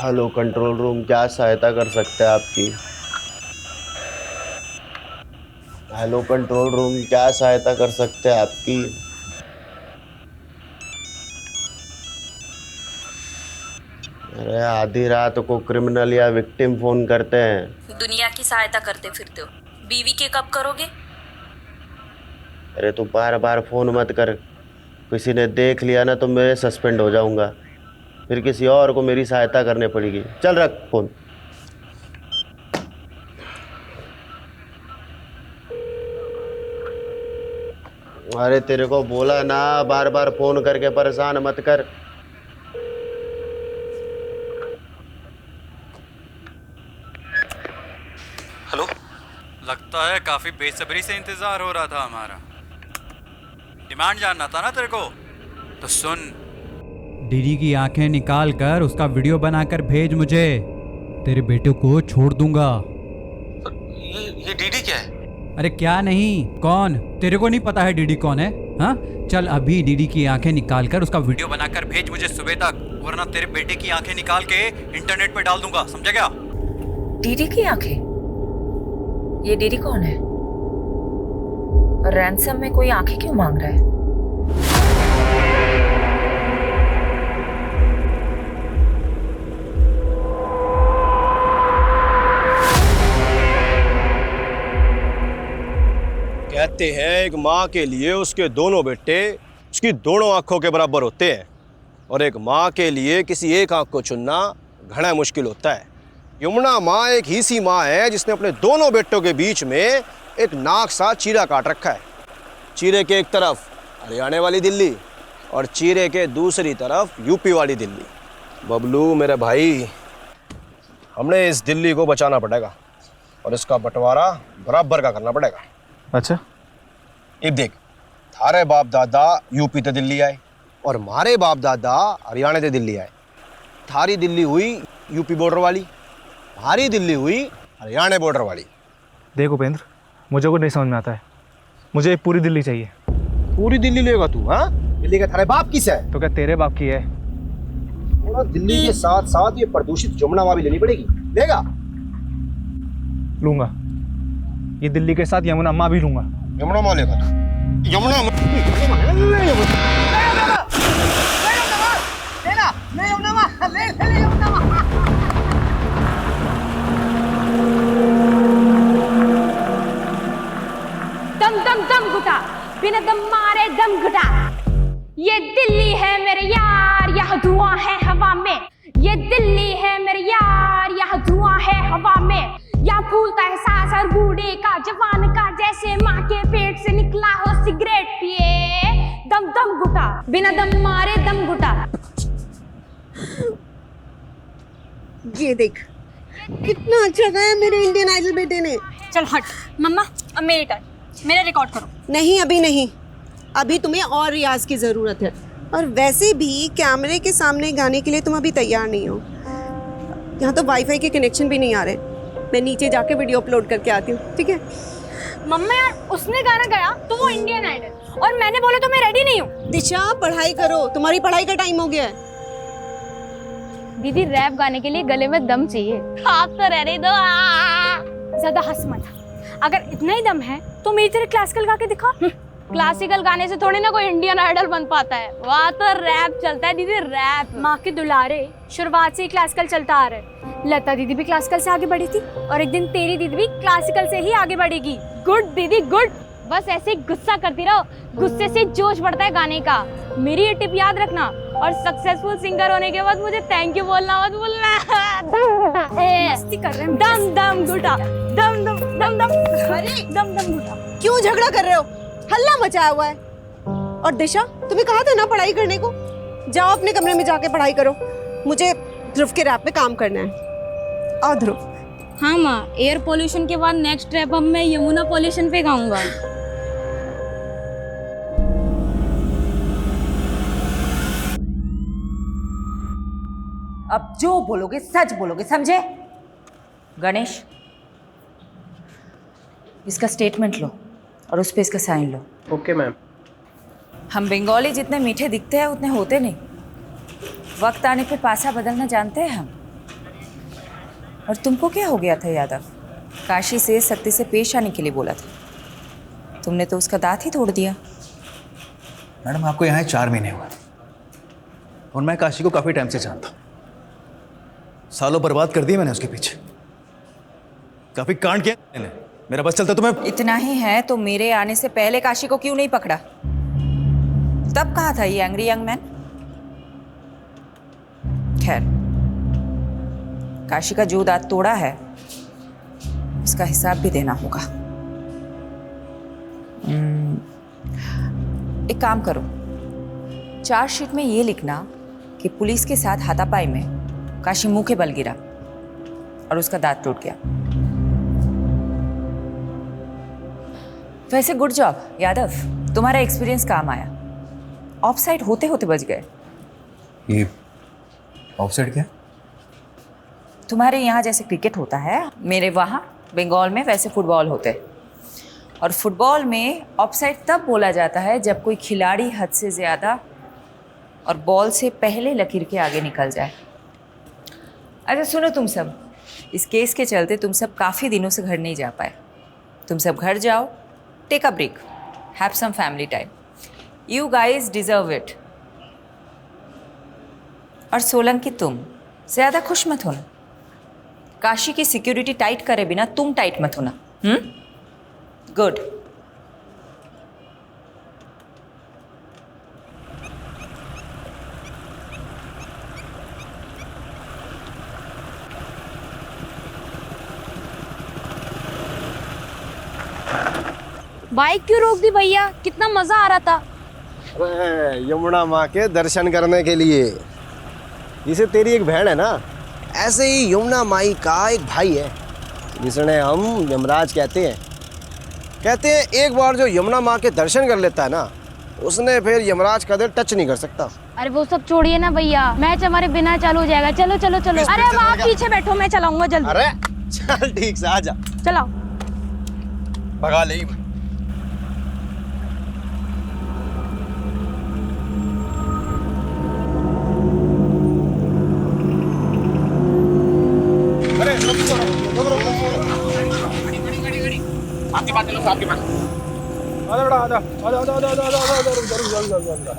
Hello control room, क्या सहायता कर सकते हैं आपकी? हेलो कंट्रोल रूम, क्या सहायता कर सकते हैं आपकी? अरे आधी रात को क्रिमिनल या विक्टिम फोन करते हैं। दुनिया की सहायता करते फिरते हो, बीवी के कब करोगे? अरे तू बार बार फोन मत कर। किसी ने देख लिया ना तो मैं सस्पेंड हो जाऊंगा। फिर किसी और को मेरी सहायता करनी पड़ेगी। चल रख फोन। अरे तेरे को बोला ना, बार बार फोन करके परेशान मत कर। हेलो। लगता है काफी बेसब्री से इंतजार हो रहा था हमारा। डिमांड जानना था ना तेरे को, तो सुन। डीडी की आंखें निकाल कर उसका वीडियो बनाकर भेज मुझे। तेरे बेटे को छोड़ दूंगा। ये डीडी क्या है? अरे क्या नहीं, कौन? तेरे को नहीं पता है डीडी कौन है? हाँ, चल अभी डीडी की आंखें निकाल कर उसका वीडियो बनाकर भेज मुझे सुबह तक, वरना तेरे बेटे की आंखें निकाल के इंटरनेट पे डाल दूंगा, समझा क्या? डीडी की आंखें? ये डीडी कौन है? और रैंसम में कोई आंखें क्यों मांग रहा है? कहते हैं एक माँ के लिए उसके दोनों बेटे उसकी दोनों आंखों के बराबर होते हैं, और एक माँ के लिए किसी एक आंख को चुनना घना मुश्किल होता है। यमुना माँ एक ही सी माँ है जिसने अपने दोनों बेटों के बीच में एक नाक सा चीरा काट रखा है। चीरे के एक तरफ हरियाणा वाली दिल्ली और चीरे के दूसरी तरफ यूपी वाली दिल्ली। बबलू मेरे भाई, हमने इस दिल्ली को बचाना पड़ेगा और इसका बंटवारा बराबर का करना पड़ेगा। अच्छा, अब देख, थारे बाप दादा यूपी ते दिल्ली आए और हमारे बाप दादा हरियाणा ते दिल्ली आए। थारी दिल्ली हुई यूपी बॉर्डर वाली, हमारी दिल्ली हुई हरियाणा बॉर्डर वाली। देख उपेंद्र, मुझे को नहीं समझ में आता है। मुझे पूरी दिल्ली चाहिए। पूरी दिल्ली लेगा तू? हाँ, दिल्ली का थारे बाप किस है? तो क्या तेरे बाप की है? और दिल्ली के साथ साथ ये प्रदूषित जमुना माँ भी लेनी पड़ेगी। लेगा? लूंगा। ये दिल्ली के साथ यमुना माँ भी लूंगा। यमुना माँ लेगा तू? यमुना माँ दम दम दम घुटा, बिना दम मारे दम घुटा। ये दिल्ली है मेरे यार, यहाँ धुआं है हवा में। ये दिल्ली है मेरे यार, यहाँ धुआं है हवा में। यहाँ फूलता है सांस हर बूढ़े का, जवान का, जैसे माँ के पेट से निकला हो सिगरेट पिए। दम दम घुटा, बिना दम मारे दम घुटा। ये देख, कितना अच्छा गाया मेरे इंडियन आइडल बेटे ने। चल हट मम्मा, अब मेरी टर्न, मेरा रिकॉर्ड करो। नहीं, अभी नहीं, अभी तुम्हें और रियाज की ज़रूरत है। और वैसे भी कैमरे के सामने गाने के लिए तुम अभी तैयार नहीं हो। यहाँ तो वाईफाई के कनेक्शन भी नहीं आ रहे। मैं नीचे जाके वीडियो अपलोड करके आती हूँ, ठीक है? मम्मा यार, उसने गाना गाया तो वो इंडियन आइडल, और मैंने बोला तो मैं रेडी नहीं हूँ। दिशा, पढ़ाई करो, तुम्हारी पढ़ाई का टाइम हो गया है। दीदी, रैप गाने के लिए गले में दम चाहिए। हाँ तो रहने दो। ज्यादा हंस मत। अगर इतना ही दम है तो मेरी तरह क्लासिकल गा के दिखा। क्लासिकल गाने से थोड़ी ना कोई इंडियन आइडल बन पाता है। वहाँ तो रैप चलता है दीदी, रैप। माँ के दुलारे, शुरुआत से ही क्लासिकल चलता आ रहा है। लता दीदी भी क्लासिकल से आगे बढ़ी थी, और एक दिन तेरी दीदी भी क्लासिकल से ही आगे बढ़ेगी। गुड दीदी, गुड। बस ऐसे ही गुस्सा करती रहो, गुस्से से जोश बढ़ता है गाने का। मेरी ये टिप याद रखना, और सक्सेसफुल सिंगर होने के बाद मुझे थैंक यू बोलना मत भूलना। मस्ती कर रहे हैं। दम दम घुटा, दम दम दम दम, अरे दम दम घुटा। क्यों झगड़ा कर रहे हो? हल्ला मचाया हुआ है। और दिशा, तुम्हें कहा था ना पढ़ाई करने को। जाओ अपने कमरे में जाके पढ़ाई करो। मुझे ध्रुव के रैप पे काम करना है। आओ ध्रुव। हाँ माँ, एयर पोल्यूशन के बाद नेक्स्ट रैप अब मैं यमुना पोल्यूशन पे गाऊंगा। अब जो बोलोगे सच बोलोगे, समझे? गणेश, इसका स्टेटमेंट लो और उस पे इसका साइन लो। Okay ma'am. हम बंगाली जितने मीठे दिखते हैं उतने होते नहीं। वक्त आने पे पासा बदलना जानते हैं हम। और तुमको क्या हो गया था यादव? काशी से सख्ती से पेश आने के लिए बोला था, तुमने तो उसका दांत ही तोड़ दिया। मैडम आपको यहाँ 4 महीने हुए और मैं काशी को काफ़ी टाइम से जानता हूँ। सालों बर्बाद कर दिए मैंने उसके पीछे, काफ़ी कांड किया मैंने। मेरा बस चलता तो मैं इतना ही है तो मेरे आने से पहले काशी को क्यों नहीं पकड़ा? तब कहाँ था ये एंग्री यंग मैन? खैर, काशी का जो दांत तोड़ा है उसका हिसाब भी देना होगा। एक काम करो, चार्जशीट में ये लिखना कि पुलिस के साथ हाथापाई में काशी मुंह के बल गिरा और उसका दांत टूट गया। वैसे गुड जॉब यादव, तुम्हारा एक्सपीरियंस काम आया। ऑफसाइड होते होते बच गए। ये ऑफसाइड क्या? तुम्हारे यहाँ जैसे क्रिकेट होता है, मेरे वहाँ बंगाल में वैसे फुटबॉल होते हैं। और फुटबॉल में ऑफसाइड तब बोला जाता है जब कोई खिलाड़ी हद से ज़्यादा और बॉल से पहले लकीर के आगे निकल जाए। अच्छा सुनो तुम सब, इस केस के चलते तुम सब काफ़ी दिनों से घर नहीं जा पाए। तुम सब घर जाओ, take a break, have some family time. You guys deserve it. और सोलंकी तुम ज़्यादा खुश मत होना। काशी की सिक्योरिटी टाइट करे बिना तुम टाइट मत होना। गुड। बाइक क्यों रोक दी भैया? कितना मजा आ रहा था। अरे यमुना माँ के दर्शन करने के लिए। जिसे तेरी एक बहन है ना, ऐसे ही यमुना माई का एक भाई है जिसने हम यमराज कहते हैं। एक बार जो यमुना माँ के दर्शन कर लेता है ना, उसने फिर यमराज का दिल टच नहीं कर सकता। अरे वो सब छोड़िए ना भैया, मैच हमारे बिना चालू हो जाएगा। चलो चलो चलो। अरे अब आप पीछे बैठो, मैं चलाऊंगा जल्दी। अरे चल ठीक से आजा, चलाओ। भगा ले। आपके पास चलो, आपके पास। आजा बेटा, आजा आजा आजा आजा आजा आजा आजा।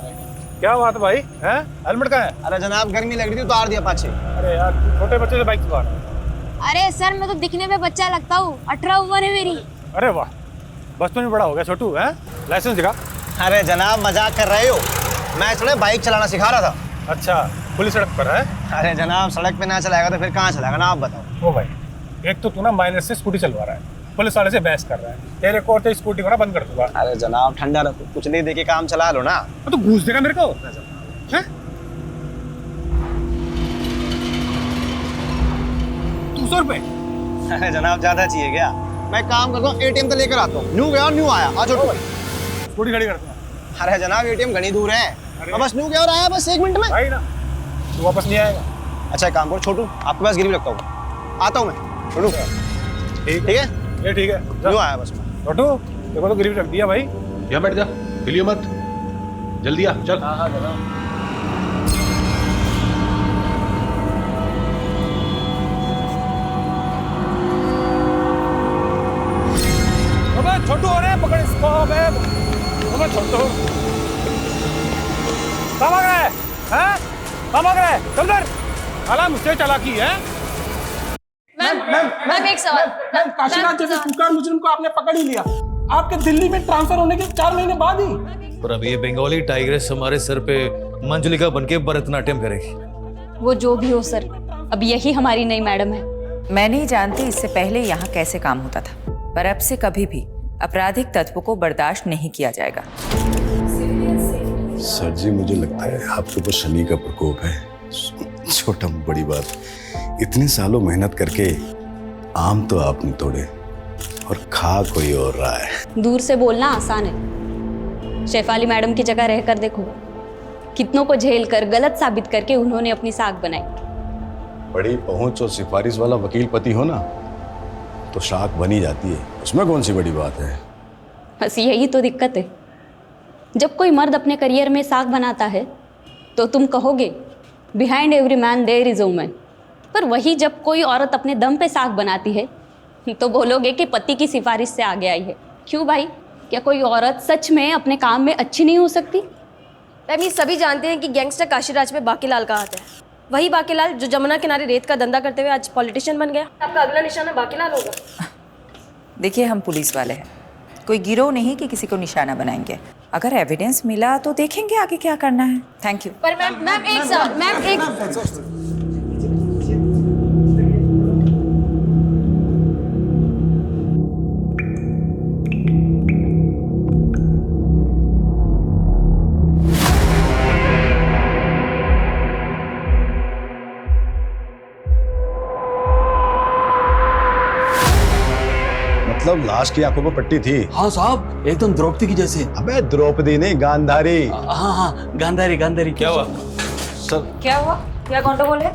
क्या बात है भाई? हैं? हेलमेट कहाँ है? अरे जनाब गर्मी लग रही थी, उतार दिया पाछे। अरे यार, छोटे बच्चे से बाइक चला। अरे सर, मैं तो दिखने में बच्चा लगता हूँ। 18 उम्र है मेरी। अरे वाह, बचपन में बड़ा हो गया छोटू। है लाइसेंस दिखा। अरे जनाब मजाक कर रहे हो, मैं थोड़ा बाइक चलाना सिखा रहा था। अच्छा, खुली सड़क पर है? अरे जनाब सड़क पे ना चलाएगा तो फिर कहाँ चलाएगा ना, आप बताओ। ओ भाई, एक तो तू ना माइनर से स्कूटी चलवा रहा है, पुलिस वाले से बहस कर रहा है। तेरे को तो स्कूटी को ना बंद कर दूंगा। अरे जनाब ठंडा रखो, कुछ नहीं दे के काम चला लो ना। तो घूस देगा मेरे को? हैं? 200 रुपए? अरे जनाब ज्यादा चाहिए क्या? मैं काम करता हूँ, एटीएम तो लेकर आता हूँ। न्यू गया और न्यू आया। आ जाओ, स्कूटी खड़ी कर दूंगा। अरे जनाब एटीएम घनी दूर है, बस न्यू गया और आया, बस 1 मिनट में। भाई ना, तू वापस नहीं आएगा। अच्छा एक काम करो छोटू, आपके पास गिरवी रखता हूँ, आता हूँ मैं। छोटू ठीक है, ये ठीक है। न्यू आया बस। छोटू, देखो तो गिरवी रख दिया भाई। यहाँ बैठ जा, हिलियो मत, जल्दी आ, चल। हाँ जनाब। अबे छोटू हो रहे, पकड़ इसको। अबे छोटू, कहाँ भाग रहा है? हैं? कहाँ भाग रहा है? चल इधर। साला मुझसे चालाकी है। मैम एक सवाल। काशीनाथ जैसे कुख्यात मुजरिम को आपने पकड़ ही लिया, आपके दिल्ली में ट्रांसफर होने के 4 महीने बाद ही। पर अब ये बंगाली टाइग्रेस हमारे सर पे मंजुलिका बनके भरतनाट्यम करेगी। वो जो भी हो सर, अब यही हमारी नई मैडम है। मैं नहीं जानती इससे पहले यहाँ कैसे काम होता था, पर अब से कभी भी आपराधिक तत्व को बर्दाश्त नहीं किया जाएगा। सर जी मुझे लगता है आपके ऊपर शनि का प्रकोप है। छोटा बड़ी बात, इतने सालों मेहनत करके आम तो आप नहीं तोड़े और खा कोई और रहा है। दूर से बोलना आसान है, शेफाली मैडम की जगह रहकर देखो, कितनों को झेल कर गलत साबित करके उन्होंने अपनी साख बनाई। बड़ी पहुंच और सिफारिश वाला वकील पति हो ना, तो शाख बनी जाती है, उसमें कौन सी बड़ी बात है। बस यही तो दिक्कत है, जब कोई मर्द अपने करियर में साख बनाता है तो तुम कहोगे behind every man there is a woman, पर वही जब कोई औरत अपने दम पे साग बनाती है तो बोलोगे कि पति की सिफारिश से आगे आई है। क्यों भाई, क्या कोई औरत सच में अपने काम में अच्छी नहीं हो सकती? मैम ये सभी जानते हैं कि गैंगस्टर काशीराज में बाकीलाल का हाथ है। वही बाकीलाल जो जमुना किनारे रेत का धंधा करते हुए आज पॉलिटिशियन बन गया। आपका अगला निशाना बाकीलाल होगा। देखिए हम पुलिस वाले हैं, कोई गिरोह नहीं कि किसी को निशाना बनाएंगे। अगर एविडेंस मिला तो देखेंगे आगे क्या करना है। Thank you. पर मैम एक सवाल, मैम एक मतलब लाश की आंखों पर पट्टी थी। हाँ साहब, एकदम द्रौपदी की जैसे। अबे द्रौपदी नहीं, गांधारी। हाँ, गांधारी गांधारी। क्या हुआ सर? क्या हुआ? क्या गंडगोल है?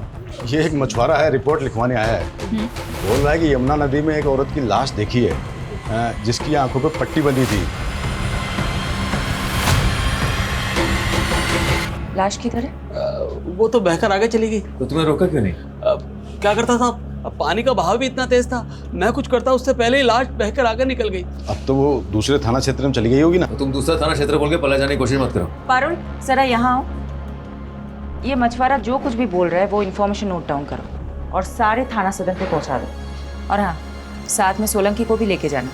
ये एक मछुआरा है, रिपोर्ट लिखवाने आया है। बोल रहा है कि यमुना नदी में एक औरत की लाश देखी है जिसकी आंखों पर पट्टी बंधी थी। लाश किधर है? वो तो बहकर आगे चली गई। तो तुम्हें रोका क्यों नहीं? क्या करता था? अब पानी का बहाव भी इतना तेज था, मैं कुछ करता उससे पहले ही लाश बहकर आगे निकल गई। अब तो वो दूसरे थाना क्षेत्र में चली गई होगी ना। तो तुम दूसरा थाना क्षेत्र बोल के पला जाने की कोशिश मत करो। पारुल जरा यहाँ आओ। ये मछुआरा जो कुछ भी बोल रहा है वो इन्फॉर्मेशन नोट डाउन करो और सारे थाना सदर पे पहुँचा दो। और हाँ, साथ में सोलंकी को भी लेके जाना।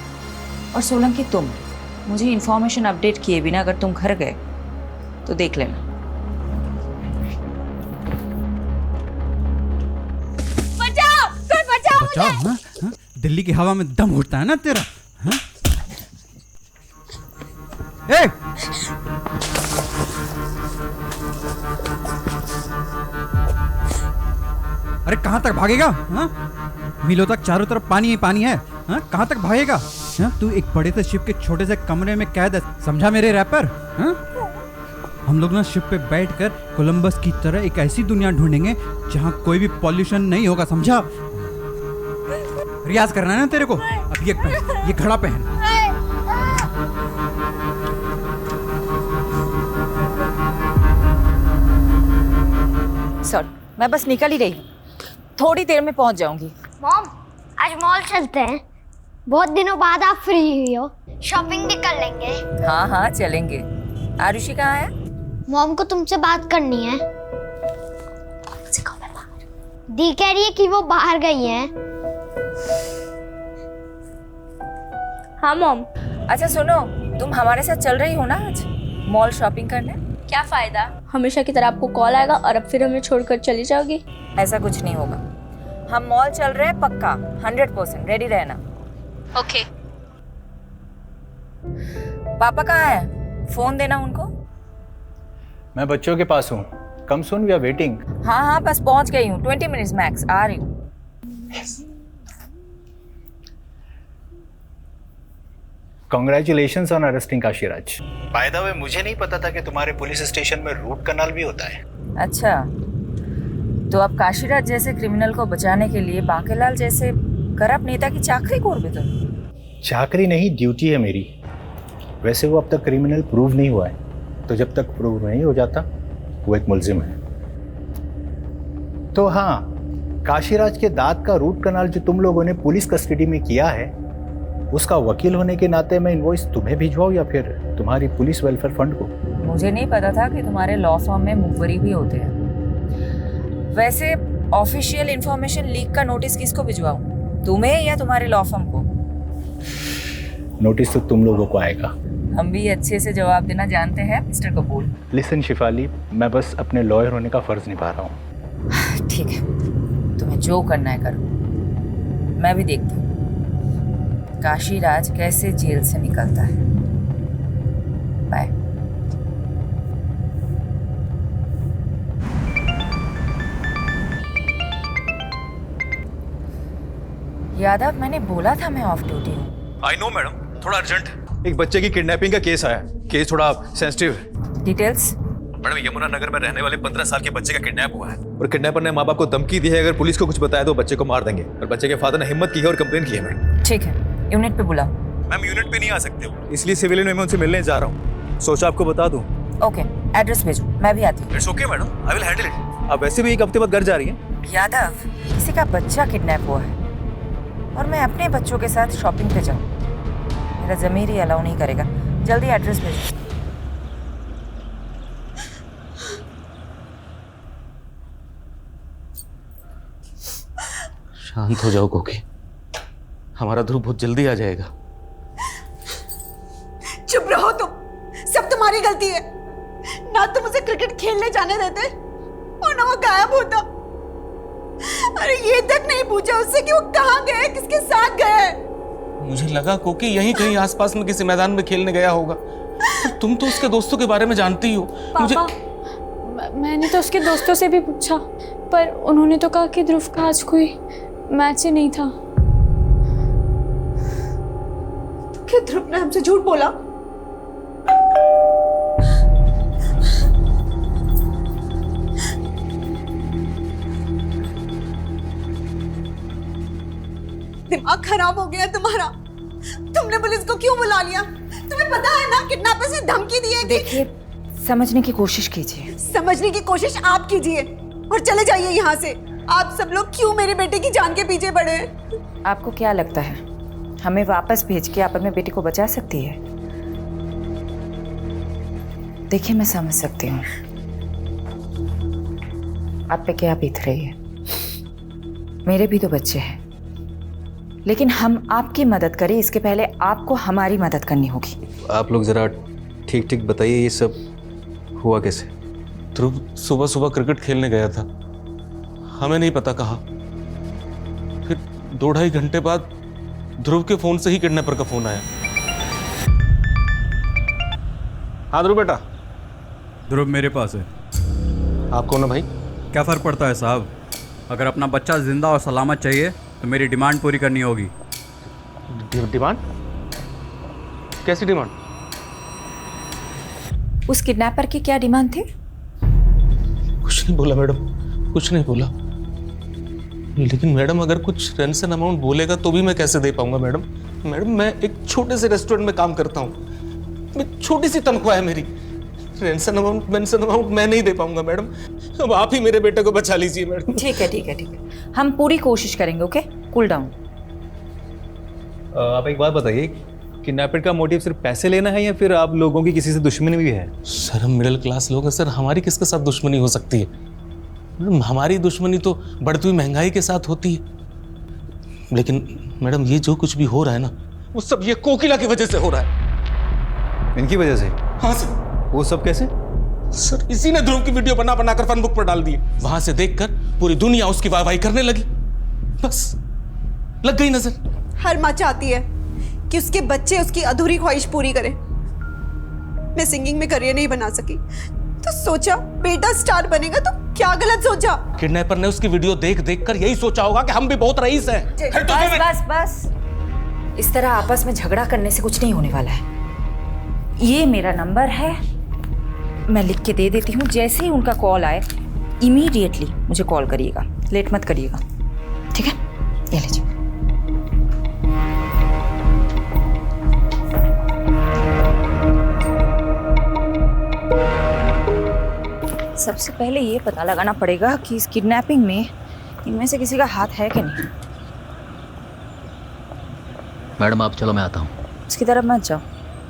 और सोलंकी तुम मुझे इन्फॉर्मेशन अपडेट किए बिना अगर तुम घर गए तो देख लेना। बचाओ। हाँ? हाँ? दिल्ली की हवा में दम उठता है ना तेरा। हाँ? ए! अरे कहां तक भागेगा? हाँ? मीलों तक चारों तरफ पानी ही पानी है। हाँ? कहां तक भागेगा? हाँ? तू एक बड़े से शिप के छोटे से कमरे में कैद है, समझा मेरे रैपर? हाँ? हम लोग ना शिप पे बैठकर कोलंबस की तरह एक ऐसी दुनिया ढूंढेंगे जहां कोई भी पॉल्यूशन नहीं होगा, समझा? रियाज करना है ना तेरे को। अब ये पहन, ये घड़ा पहन। सर मैं बस निकल ही रही हूँ, थोड़ी देर में पहुंच जाऊंगी। मॉम आज मॉल चलते हैं, बहुत दिनों बाद आप फ्री हुई हो, शॉपिंग भी कर लेंगे। हाँ हाँ चलेंगे। आरुषि कहाँ है? मॉम को तुमसे बात करनी है। दी कह रही है कि वो बाहर गई हैं। हाँ मॉम। अच्छा सुनो, तुम हमारे साथ चल रही हो ना आज मॉल शॉपिंग करने? क्या फायदा, हमेशा की तरह आपको कॉल आएगा और अब फिर हमें छोड़कर चली जाओगी। ऐसा कुछ नहीं होगा, हम मॉल चल रहे हैं पक्का, 100% रेडी रहना। ओके। पापा कहाँ है? फोन देना उनको। मैं बच्चों के पास हूँ, कम सून, वी आर वेटिंग। हाँ हाँ बस पहुंच गई हूँ, 20 मिनट्स मैक्स, आ रही हूँ। Congratulations on arresting Kashiraj. By the way, मुझे नहीं पता था कि तुम्हारे पुलिस स्टेशन में रूट कनाल भी होता है। अच्छा, तो अब काशीराज जैसे क्रिमिनल को बचाने के लिए बांकेलाल जैसे करप्ट नेता की चाकरी कोरबे तुम? चाकरी नहीं, ड्यूटी है मेरी। वैसे वो अब तक क्रिमिनल प्रूव नहीं हुआ है, तो जब तक प्रूव नहीं हो जाता वो एक मुलजिम है। तो हाँ, काशीराज के दांत का रूट कनाल जो तुम लोगों ने पुलिस कस्टडी में किया है, उसका वकील होने के नाते मैं इनवॉइस तुम्हें भिजवाऊं या फिर तुम्हारी पुलिस वेलफेयर फंड को? मुझे नहीं पता था कि तुम्हारे लॉ फर्म में मुखबरी भी होते हैं। वैसे ऑफिशियल इंफॉर्मेशन लीक का नोटिस किसको भिजवाऊं, तुम्हें या तुम्हारे लॉ फर्म को? नोटिस तो तुम लोगों को आएगा। हम भी अच्छे से जवाब देना जानते हैं मिस्टर कपूर। लिसन शिफाली, मैं बस अपने लॉयर होने का फर्ज निभा रहा हूँ। ठीक है, तुम्हें जो करना है करो, मैं भी देखती हूँ काशीराज कैसे जेल से निकलता है। बाय। यादव, मैंने बोला था मैं ऑफ ड्यूटी हूँ। आई नो मैडम, थोड़ा अर्जेंट। एक बच्चे की किडनैपिंग का केस आया, केस थोड़ा सेंसिटिव है। डिटेल्स? मैडम, यमुना नगर में रहने वाले 15 साल के बच्चे का किडनैप हुआ है और किडनैपर ने माँ बाप को धमकी दी है अगर पुलिस को कुछ बताया तो बच्चे को मार देंगे। और बच्चे के फादर ने हिम्मत की है और कंप्लेन की है। मैडम ठीक है, यूनिट पे बुलाओ। मैम यूनिट पे नहीं आ सकते हो, इसलिए सिविलियन में मैं उनसे मिलने जा रहा हूँ। सोचा आपको बता दूं। ओके, एड्रेस भेजो, मैं भी आती हूँ। It's okay madam, I will handle it. आप वैसे भी एक हफ्ते बाद घर जा रही हैं, यादव, किसी का बच्चा किडनैप हुआ है और मैं अपने बच्चों के साथ शॉपिंग पे जाऊँ, मेरा ज़मीर ही अलाउ नहीं करेगा। जल्दी एड्रेस भेजो। शांत हो जाओ कोकी, हमारा ध्रुव बहुत जल्दी आ जाएगा। चुप रहो तुम, सब तुम्हारी गलती है। ना तुम उसे क्रिकेट खेलने जाने देते और ना वो गायब होता। अरे ये तक नहीं पूछा उससे कि वो कहाँ गए, किसके साथ गए। मुझे लगा कोकी यहीं कहीं आसपास में किसी मैदान में खेलने गया होगा। तुम तो उसके दोस्तों के बारे में जानती हो। पापा, मैंने तो उसके दोस्तों से भी पूछा, पर उन्होंने तो कहा कि ध्रुव का आज कोई मैच ही नहीं था। क्या ध्रुव ने हमसे झूठ बोला? दिमाग खराब हो गया तुम्हारा। तुमने पुलिस को क्यों बुला लिया? तुम्हें पता है ना किडनैपर से धमकी दी है। देखिए, समझने की कोशिश कीजिए। समझने की कोशिश आप कीजिए और चले जाइए यहाँ से। आप सब लोग क्यों मेरे बेटे की जान के पीछे पड़े हैं? आपको क्या लगता है हमें वापस भेज के आप अपने बेटे को बचा सकती है? देखिए, मैं समझ सकती हूँ आप पे क्या बीत रही है। मेरे भी तो बच्चे हैं, लेकिन हम आपकी मदद करें इसके पहले आपको हमारी मदद करनी होगी। आप लोग जरा ठीक ठीक बताइए, ये सब हुआ कैसे? ध्रुव सुबह सुबह क्रिकेट खेलने गया था, हमें नहीं पता कहाँ। फिर 2-2.5 घंटे बाद ध्रुव के फोन से ही किडनैपर का फोन आया। हाँ ध्रुव बेटा। ध्रुव मेरे पास है। आप कौन है भाई? क्या फ़र्क पड़ता है साहब, अगर अपना बच्चा जिंदा और सलामत चाहिए तो मेरी डिमांड पूरी करनी होगी। डिमांड? कैसी डिमांड? उस किडनैपर की क्या डिमांड थी? कुछ नहीं बोला मैडम, कुछ नहीं बोला। लेकिन मैडम अगर कुछ रेंसन अमाउंट बोलेगा तो भी मैं कैसे दे पाऊंगा मैडम? मैडम मैं एक छोटे से रेस्टोरेंट में काम करता हूँ, छोटी सी तनख्वाह है मेरी। रेंसन अमाउंट मैं नहीं दे पाऊंगा मैडम। अब आप ही मेरे बेटे को बचा लीजिए मैडम। ठीक है ठीक है ठीक है, हम पूरी कोशिश करेंगे। Okay, cool down. आप एक बात बताइए, किडनैपर का मोटिव सिर्फ पैसे लेना है या फिर आप लोगों की किसी से दुश्मनी भी है? सर हम मिडिल क्लास लोग हैं सर, हमारी किसके साथ दुश्मनी हो सकती है? हमारी दुश्मनी तो बढ़ती हुई महंगाई के साथ होती है। लेकिन मैडम ये जो कुछ भी हो रहा है ना, वो सब ये कोकिला की वजह से हो रहा है। इनकी वजह से? हाँ सर। वो सब कैसे? सर इसी ने ध्रुव की वीडियो बना बनाकर फन बुक पर डाल दी। वहां से देखकर पूरी दुनिया उसकी वाहवाही करने लगी, बस लग गई नजर। हर माँ चाहती है कि उसके बच्चे उसकी अधूरी ख्वाहिश पूरी करें। मैं सिंगिंग में करियर नहीं बना सकी तो सोचा बेटा स्टार बनेगा, तो क्या गलत सोचा? किडनैपर ने उसकी वीडियो देख देख कर यही सोचा होगा कि हम भी बहुत रईस हैं। बस बस बस, इस तरह आपस में झगड़ा करने से कुछ नहीं होने वाला है। ये मेरा नंबर है, मैं लिख के दे देती हूँ। जैसे ही उनका कॉल आए इमीडिएटली मुझे कॉल करिएगा, लेट मत करिएगा, ठीक है? ये लीजिए। सबसे पहले ये पता लगाना पड़ेगा कि इस किडनैपिंग में इनमें से किसी का हाथ है कि नहीं। मैडम आप चलो, मैं आता हूँ। उसकी तरफ मत जाओ,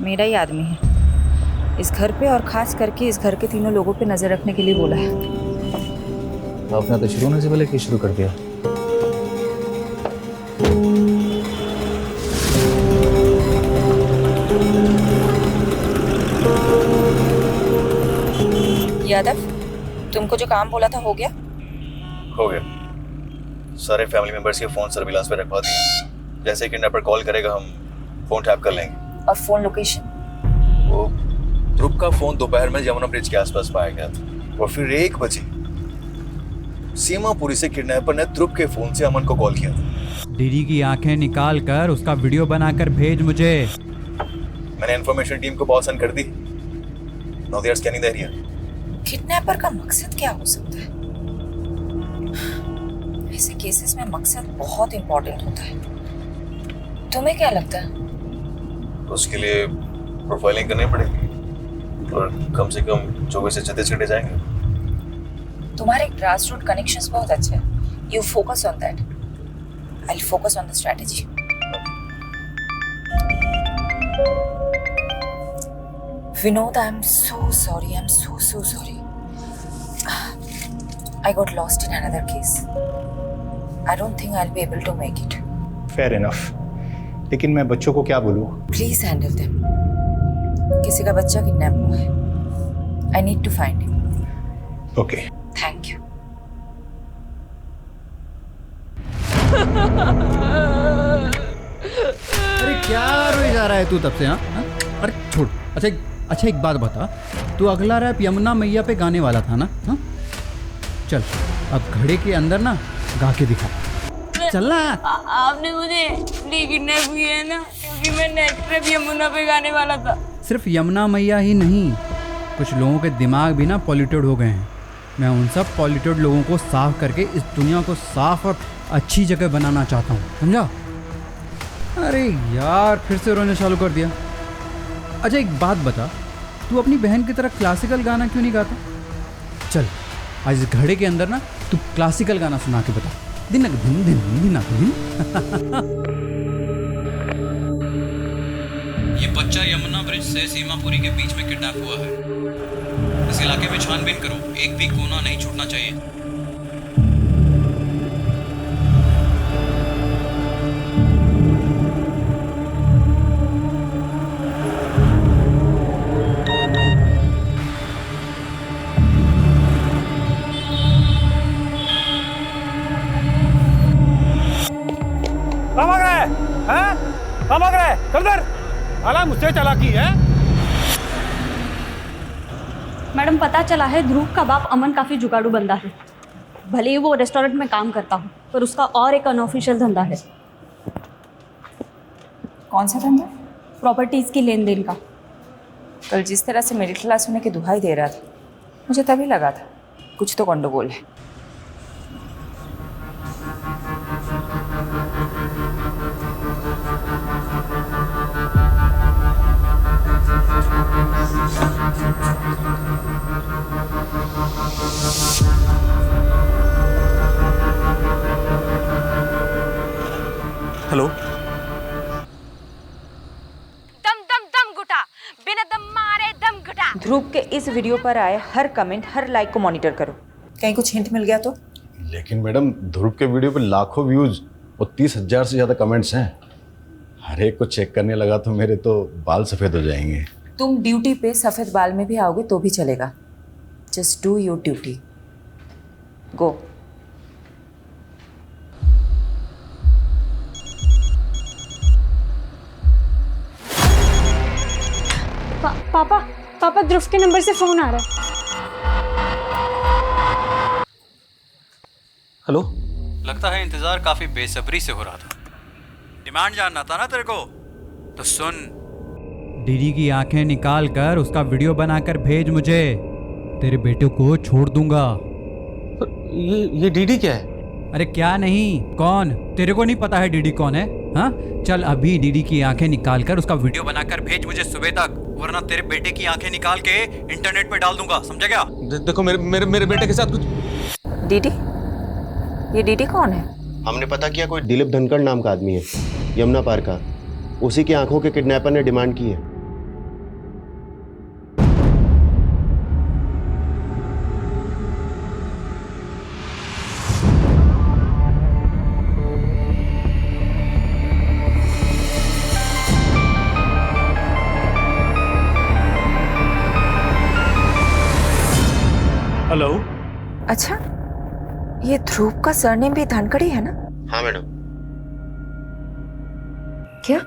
मेरा ही आदमी है इस घर पे, और खास करके इस घर के तीनों लोगों पे नजर रखने के लिए बोला है। आपने तो शुरू होने से पहले शुरू कर दिया। यादव, तुमको जो काम बोला था हो गया? हो गया। सारे फैमिली मेंबर्स के फोन सर्विलांस पे रखवा दिए। जैसे किडनैपर कॉल करेगा हम फोन टैप कर लेंगे। और फोन लोकेशन? वो ध्रुव का फोन दोपहर में यमुना ब्रिज के आसपास पाया गया था और फिर 1 बजे सीमापुरी से किडनैपर ने ध्रुव के फोन से अमन को कॉल किया था। दीदी की आंखें निकाल कर उसका वीडियो बनाकर भेज मुझे। मैंने इन्फॉर्मेशन टीम को पॉज कर दी। Now they are scanning the area. Kidnapper का मकसद क्या हो सकता है? ऐसे केसेस में मकसद बहुत इंपॉर्टेंट होता है। तुम्हें क्या लगता है? उसके लिए प्रोफाइलिंग करनी पड़ेगी और कम से कम 24 से 36 घंटे जाएंगे। तुम्हारे ग्रास रूट कनेक्शंस बहुत अच्छे हैं, You focus on that. I'll focus on the strategy. Vinod, I'm so sorry. I'm so sorry. I got lost in another case. I don't think I'll be able to make it. Fair enough. लेकिन मैं बच्चों को क्या बोलूँ? Please handle them. किसी का बच्चा kidnap हुआ है. I need to find him. Okay. Thank you. अरे क्या रोए जा रहा है तू तब से? हाँ हाँ? अरे छोड़. अच्छा एक बात बता, तू अगला रैप यमुना मैया पे गाने वाला था ना? हाँ चल अब घड़े के अंदर ना गा के दिखा. चल ना. आपने मुझे किडनैप किया है ना, क्योंकि मैं नेक्स्ट रैप यमुना पे गाने वाला था. सिर्फ यमुना मैया ही नहीं, कुछ लोगों के दिमाग भी ना पॉल्यूटेड हो गए हैं. मैं उन सब पॉल्यूटेड लोगों को साफ करके इस दुनिया को साफ और अच्छी जगह बनाना चाहता हूँ, समझा? अरे यार फिर से रोने चालू कर दिया. अच्छा एक बात बता, तू अपनी बहन की तरह क्लासिकल गाना क्यों नहीं गाता? चल आज इस घड़े के अंदर ना तू क्लासिकल गाना सुना के बता. दिन दिन दिन दिन दिन. ये बच्चा यमुना ब्रिज से सीमापुरी के बीच में किडनैप हुआ है. इस इलाके में छानबीन करो, एक भी कोना नहीं छूटना चाहिए. कहाँ भाग रहा है? हैं? कहाँ भाग रहा है? चल इधर. साला मुझसे चालाकी है. मैडम पता चला है ध्रुव का बाप अमन काफ़ी जुगाड़ू बंदा है. भले ही वो रेस्टोरेंट में काम करता हो, पर उसका और एक अनऑफिशियल धंधा है. कौन सा धंधा? प्रॉपर्टीज़ की लेन देन का. कल जिस तरह से मिडिल क्लास होने की दुहाई दे रहा था, मुझे तभी लगा था कुछ तो गंडगोल है. हेलो. दम घुटा, बिना दम मारे दम घुटा. ध्रुव के इस वीडियो पर आए हर कमेंट, हर लाइक को मॉनिटर करो. कहीं कुछ हिंट मिल गया तो? लेकिन मैडम ध्रुव के वीडियो पे लाखों व्यूज और 30,000 से ज़्यादा कमेंट्स हैं. हर एक को चेक करने लगा तो मेरे तो बाल सफ़ेद हो जाएंगे. तुम ड्यूटी पे सफ़ेद बाल में भी आओगे तो भी चलेगा. Just do your duty. Go. पापा ध्रुव के नंबर से फोन आ रहा है. हेलो. लगता है इंतजार काफी बेसब्री से हो रहा था. डिमांड जानना था ना तेरे को, तो सुन. दीदी की आंखें निकाल कर उसका वीडियो बनाकर भेज मुझे. तेरे बेटे को छोड़ दूंगा. ये डीडी क्या है? अरे क्या नहीं, कौन? तेरे को नहीं पता है डीडी कौन है? हाँ चल अभी डीडी की आंखें निकाल कर उसका वीडियो बनाकर भेज मुझे सुबह तक, वरना तेरे बेटे की आंखें निकाल के इंटरनेट पे डाल दूंगा, समझा क्या? देखो मेरे बेटे के साथ कुछ. डीडी? ये डीडी कौन है? हमने पता किया कोई दिलीप धनखड़ नाम का आदमी है, यमुना पार का. उसी की आंखों के किडनैपर ने डिमांड की है. हेलो. अच्छा, ये ध्रुव का सरनेम भी धनखड़ ही है ना? हाँ मैडम. क्या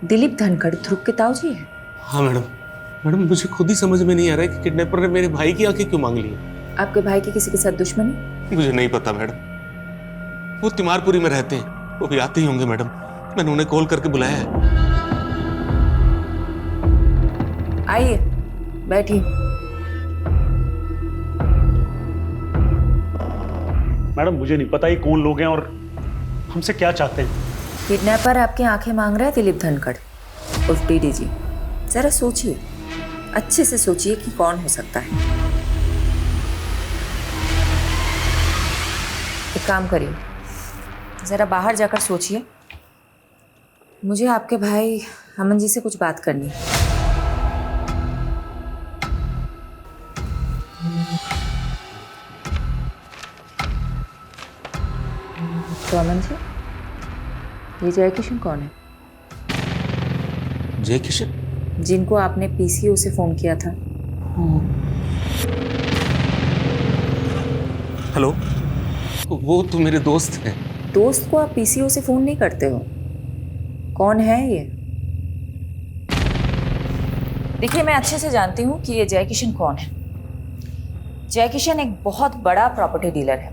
दिलीप धनखड़ ध्रुव के ताऊजी है? हाँ मैडम मुझे खुद ही समझ में नहीं आ रहा है कि किडनैपर ने मेरे भाई की आंखें क्यों मांग ली. आपके भाई की किसी के साथ दुश्मनी? मुझे नहीं पता मैडम. वो तिमारपुरी में रहते हैं, वो भी आते ही होंगे मैडम. मैंने उन्हें कॉल करके बुलाया है. आइए बैठिए. मैडम मुझे नहीं पता ये कौन लोग हैं और हमसे क्या चाहते हैं. किडनैपर आपकी आंखें मांग रहा है दिलीप धनखड़ उर्फ डीडी जी. जरा सोचिए, अच्छे से सोचिए कि कौन हो सकता है. एक काम करिए, ज़रा बाहर जाकर सोचिए। मुझे आपके भाई अमन जी से कुछ बात करनी है। तो अमन जी, ये जय किशन कौन है? जय किशन? जिनको आपने पीसीओ से फ़ोन किया था। हेलो, वो तो मेरे दोस्त हैं। दोस्त को आप पीसीओ से फ़ोन नहीं करते हो? कौन है ये? देखिए, मैं अच्छे से जानती हूँ कि ये जय किशन कौन है। जय किशन एक बहुत बड़ा प्रॉपर्टी डीलर है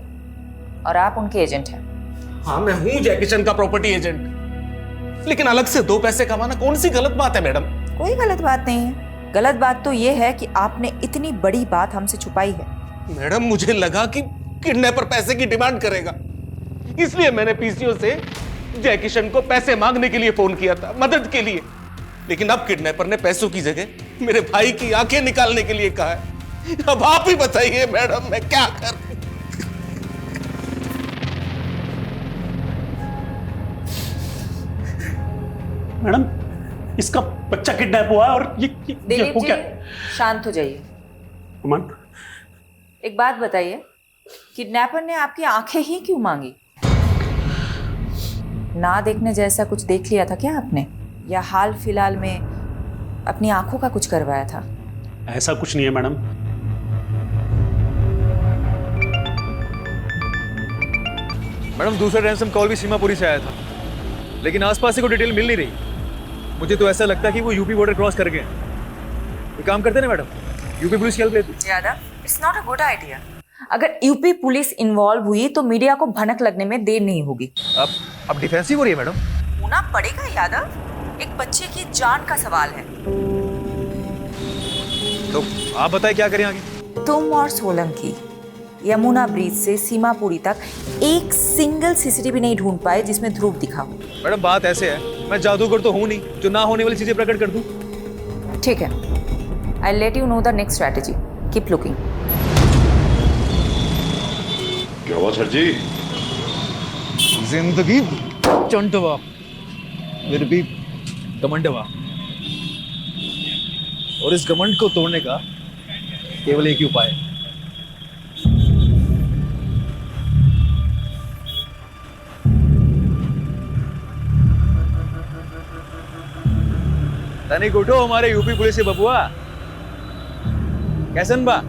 और आप उनके एजेंट हैं। हाँ, मैं हूँ जय किशन का प्रॉपर्टी एजेंट, लेकिन अलग से 2 पैसे कमाना कौन सी गलत बात है मैडम? कोई गलत बात नहीं है। गलत बात तो ये है कि आपने इतनी बड़ी बात हमसे छुपाई है। मैडम, मुझे लगा कि किडनैपर पैसे की डिमांड करेगा, इसलिए मैंने पीसीओ से जय किशन को पैसे मांगने के लिए फोन किया था, मदद के लिए। लेकिन अब किडनैपर ने पैसों की जगह मेरे भाई की आंखें निकालने के लिए कहा है। अब आप ही बताइए मैडम, मैं क्या करूं? मैडम, इसका बच्चा किडनैप हुआ है और ये दिलीप हो जी, क्या? शांत हो जाइए। अमन, एक बात बताइए, किडनैपर ने आपकी आंखें ही क्यों मांगी? ना देखने जैसा कुछ देख लिया था क्या आपने, या हाल फिलहाल में अपनी आंखों का कुछ करवाया था? ऐसा कुछ नहीं है मैडम। मैडम, दूसरा रैंसम कॉल भी सीमापुरी से आया था, लेकिन आसपास से कोई डिटेल मिल नहीं रही। मुझे तो ऐसा लगता है कि वो यूपी बॉर्डर क्रॉस कर गए। ये काम करते ना मैडम, यूपी पुलिस की हेल्प लेती। ज्यादा it's not a good idea. अगर यूपी पुलिस इन्वॉल्व हुई तो मीडिया को भनक लगने में देर नहीं होगी। अब डिफेंसिव हो रही है मैडम। होना पड़ेगा यादव, एक बच्चे की जान का सवाल है। तो आप बताएं क्या करें आगे? तुम और सोलंकी यमुना ब्रिज से सीमापुरी तक एक सिंगल सीसीटीवी नहीं ढूंढ पाए जिसमें ध्रुव दिखा हो। मैडम, बात ऐसे है, मैं जादूगर तो हूं नहीं जो ना होने वाली चीजें प्रकट कर दूं। ठीक है, I let you know the next strategy. Keep looking. क्या हुआ सर जी? जिंदगी चंटवा, फिर भी घमंडवा, और इस घमंड को तोड़ने का केवल एक ही उपाय है। तनिक उठो हमारे यूपी पुलिस से बबुआ। कैसन बा?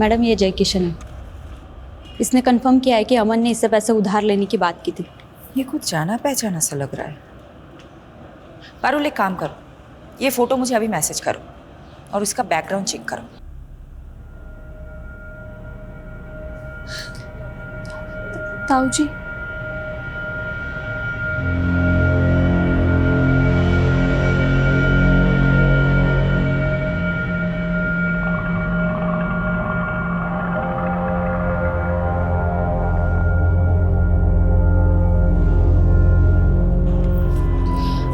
मैडम, ये जय किशन है। इसने कंफर्म किया है कि अमन ने इससे पैसे उधार लेने की बात की थी। ये कुछ जाना पहचाना सा लग रहा है। पारुल, एक काम करो, ये फोटो मुझे अभी मैसेज करो और इसका बैकग्राउंड चेक करो। ताऊ जी,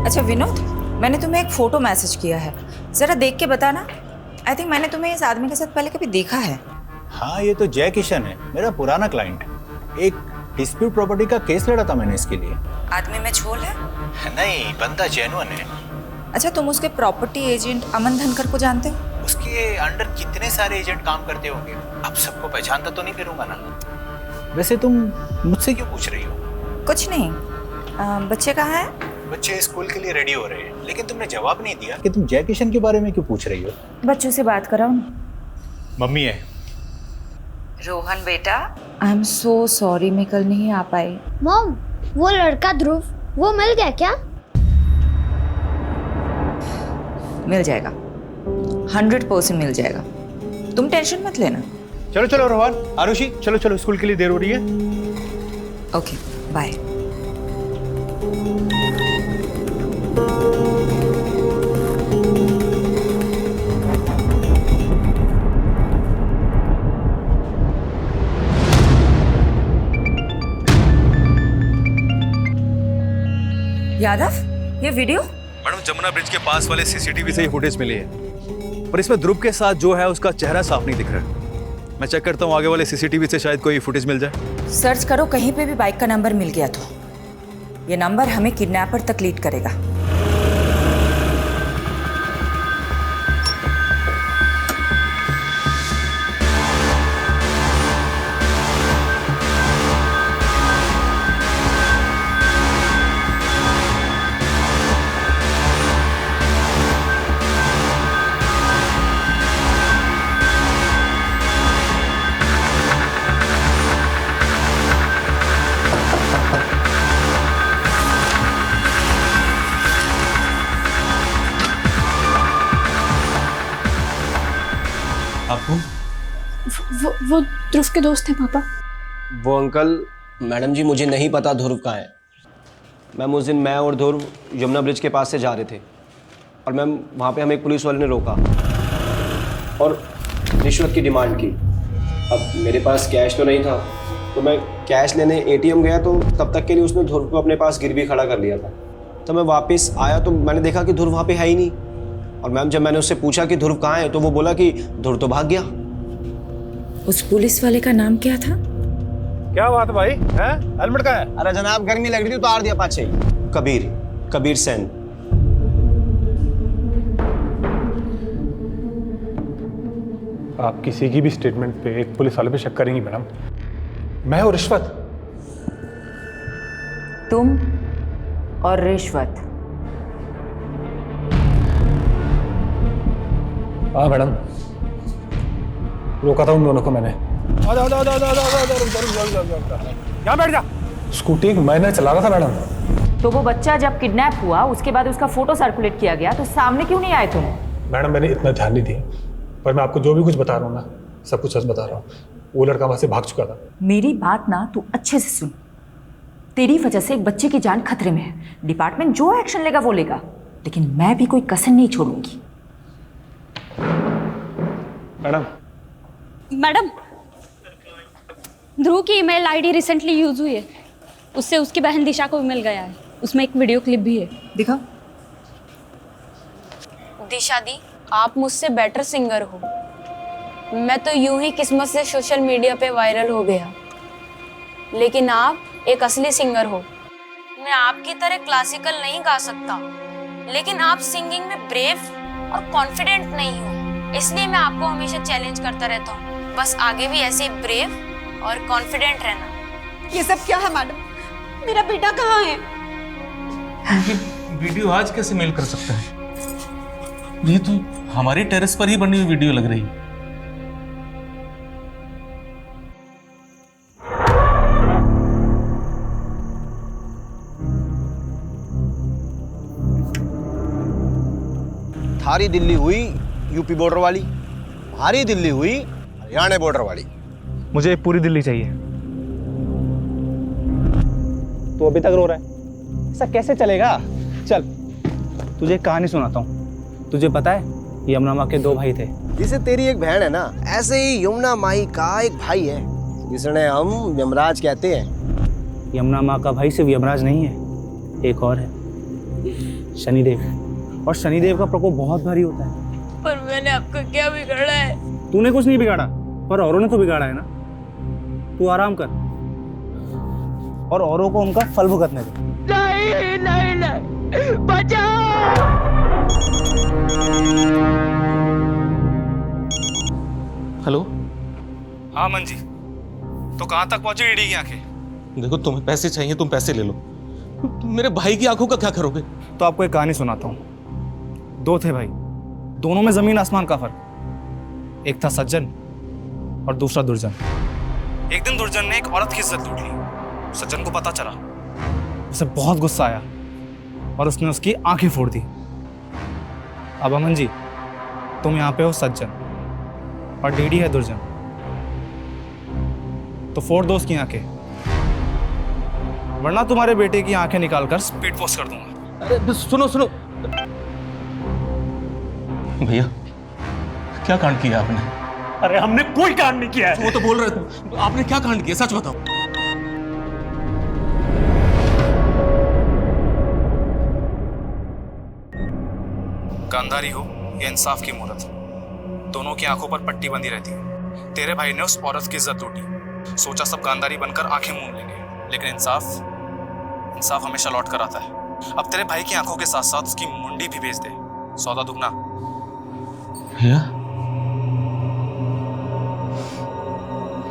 अच्छा विनोद, मैंने तुम्हें एक फ़ोटो मैसेज किया है, ज़रा देख के बताना। आई थिंक मैंने तुम्हें इस आदमी के साथ पहले कभी देखा है। हाँ, ये तो जय किशन है, मेरा पुराना क्लाइंट। एक डिस्प्यूट प्रॉपर्टी का केस लड़ा था मैंने इसके लिए। आदमी में झोल है? नहीं, बंदा जेन्युइन है। अच्छा, तुम उसके प्रॉपर्टी एजेंट अमन धनकर को जानते हो? उसके अंडर कितने सारे एजेंट काम करते होंगे, अब सबको पहचानता तो नहीं फिरूंगा ना। वैसे तुम मुझसे क्यों पूछ रही हो? कुछ नहीं। बच्चे कहाँ हैं? बच्चे स्कूल के लिए रेडी हो रहे हैं, लेकिन तुमने जवाब नहीं दिया कि तुम जय किशन के बारे में क्यों पूछ रही हो। बच्चों से बात कराओ ना। मम्मी है। रोहन बेटा, आई एम सो सॉरी, मैं कल नहीं आ पाई। मॉम, वो लड़का ध्रुव, वो मिल गया क्या? मिल जाएगा, 100% मिल जाएगा, तुम टेंशन मत लेना। चलो चलो रोहन, आरुषि, चलो चलो, स्कूल के लिए देर हो रही है। Okay, bye. यादव, ये वीडियो? मैडम जमुना ब्रिज के पास वाले सीसीटीवी से ही फुटेज मिली है, पर इसमें ध्रुव के साथ जो है उसका चेहरा साफ नहीं दिख रहा है। मैं चेक करता हूँ आगे वाले सीसीटीवी से शायद कोई फुटेज मिल जाए। सर्च करो, कहीं पे भी बाइक का नंबर मिल गया तो ये नंबर हमें किडनैपर तक लीड करेगा। वो ध्रुव के दोस्त हैं पापा। वो अंकल, मैडम जी मुझे नहीं पता ध्रुव कहाँ है। मैम उस दिन मैं और ध्रुव यमुना ब्रिज के पास से जा रहे थे और मैम वहाँ पे हमें एक पुलिस वाले ने रोका और रिश्वत की डिमांड की। अब मेरे पास कैश तो नहीं था तो मैं कैश लेने एटीएम गया, तो तब तक के लिए उसने ध्रुव को अपने पास गिरवी खड़ा कर लिया था। तो मैं वापस आया तो मैंने देखा कि ध्रुव वहाँ पे है ही नहीं। और मैम जब मैंने उससे पूछा कि ध्रुव कहाँ है तो वो बोला कि ध्रुव तो भाग गया। उस पुलिस वाले का नाम क्या था? क्या बात है भाई, हैं? हेलमेट कहाँ है? अरे जनाब गर्मी लग रही थी उतार दिया पाछे। कबीर सेन। आप किसी की भी स्टेटमेंट पे एक पुलिस वाले पे शक करेंगी मैडम? मैं और रिश्वत? तुम और रिश्वत? हाँ मैडम, रोका था उन दोनों को मैंने। यहाँ बैठ जा। स्कूटी मैंने चला रहा था मैडम। तो वो बच्चा जब किडनैप हुआ उसके बाद उसका फोटो सर्कुलेट किया गया तो सामने क्यों नहीं आए तुम? मैडम मैंने इतना ध्यान नहीं दिया, पर मैं आपको जो भी कुछ बता रहा हूँ ना, सब कुछ सच बता रहा हूँ। वो लड़का वहाँ से भाग चुका था। मेरी बात ना तू अच्छे से सुन। तेरी वजह से एक बच्चे की जान खतरे में है। डिपार्टमेंट जो एक्शन लेगा वो लेगा, लेकिन मैं भी कोई कसर नहीं छोड़ूंगी। मैडम, ध्रुव की ईमेल आईडी रिसेंटली यूज हुई है। उससे उसकी बहन दिशा को मिल गया है। उसमें एक वीडियो क्लिप भी है। दिखा। दिशा दी, आप मुझसे बेटर सिंगर हो। मैं तो यूं ही किस्मत से सोशल मीडिया पे वायरल हो गया, लेकिन आप एक असली सिंगर हो। मैं आपकी तरह क्लासिकल नहीं गा सकता, लेकिन आप सिंगिंग में ब्रेव और कॉन्फिडेंट नहीं हो, इसलिए मैं आपको हमेशा चैलेंज करता रहता हूँ। बस आगे भी ऐसे ब्रेव और कॉन्फिडेंट रहना। ये सब क्या है मैडम? मेरा बेटा कहाँ है? वीडियो आज कैसे मेल कर सकता है? ये तो हमारी टेरेस पर ही बनी हुई वीडियो लग रही है। थारी दिल्ली हुई यूपी बॉर्डर वाली, हमारी दिल्ली हुई हरियाणा बॉर्डर वाली। मुझे पूरी दिल्ली चाहिए। तू अभी तक रो रहा है? ऐसा कैसे चलेगा? चल तुझे एक कहानी सुनाता हूँ। तुझे पता है यमुना माँ के दो भाई थे। जिसे तेरी एक बहन है ना, ऐसे ही यमुना माई का एक भाई है जिसने हम यमराज कहते हैं। यमुना माँ का भाई सिर्फ यमराज नहीं है, एक और है, शनिदेव। और शनिदेव का प्रकोप बहुत भारी होता है। पर मैंने आपको क्या बिगाड़ा है? तूने कुछ नहीं बिगाड़ा, पर औरों ने तो बिगाड़ा है ना। तू आराम कर और औरों को उनका फल भुगतने दे। नहीं नहीं नहीं, बचाओ। हेलो। हाँ मंजी, तो कहाँ तक पहुंची ईडी की आंखें? देखो तुम्हें पैसे चाहिए, तुम पैसे ले लो। मेरे भाई की आंखों का क्या करोगे? तो आपको एक कहानी सुनाता हूँ। दो थे भाई, दोनों में जमीन आसमान का फर्क। एक था सज्जन और दूसरा दुर्जन। एक दिन दुर्जन ने एक औरत की इज्जत लूट ली। सज्जन को पता चला, उसे बहुत गुस्सा आया और उसने उसकी आंखें फोड़ दी। अब अमन जी, तुम यहाँ पे हो सज्जन और डीडी है दुर्जन, तो फोड़ दो उसकी आंखें, वरना तुम्हारे बेटे की आंखें निकालकर स्पीड पोस्ट कर दूंगा। अरे सुनो सुनो भैया, क्या कांड किया आपने? अरे हमने कोई कांड नहीं किया है। वो तो बोल रहे थे, आपने क्या कांड किया? सच बताओ। गांधारी हो या इंसाफ की मूरत, दोनों की आंखों पर पट्टी बंधी रहती है। तेरे भाई ने उस औरत की इज्जत लूटी, सोचा सब गांधारी बनकर आंखें मूंद लेंगे, लेकिन इंसाफ हमेशा लौट कर आता है। अब तेरे भाई की आंखों के साथ साथ उसकी मुंडी भी बेच दे, सौदा दुगना। भैया,